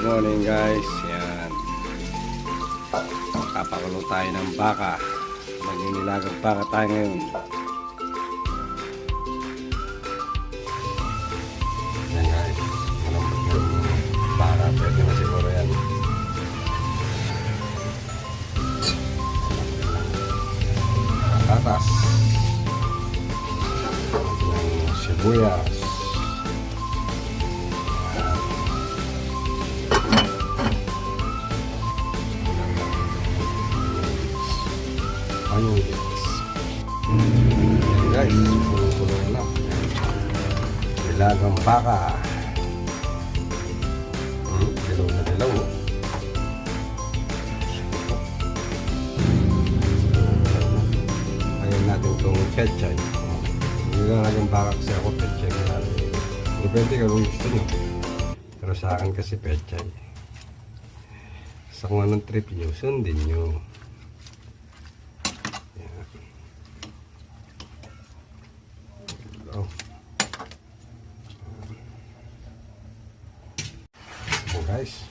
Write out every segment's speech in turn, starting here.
morning guys. Yan. Papakulo tayo ng baka. Magninilagang baka tayo ngayon. Yan guys. Malambot yung baka. Pwede na siguro yan. Patas. Sibuyas. Ayun guys, pulo-pulo na. Nilagang baka. Dilaw na dilaw. Ayan natin itong pechay. Nilagang baka kasi ako pechay na natin. Depende kung gusto nyo. Pero sa akin kasi pechay. Sa kung anong trip nyo, sundin nyo. Guys,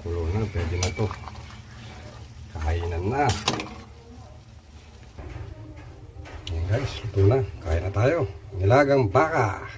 kulo na, pwede na to. Kainan na. Ayan guys, ito na, kain na tayo. Nilagang baka.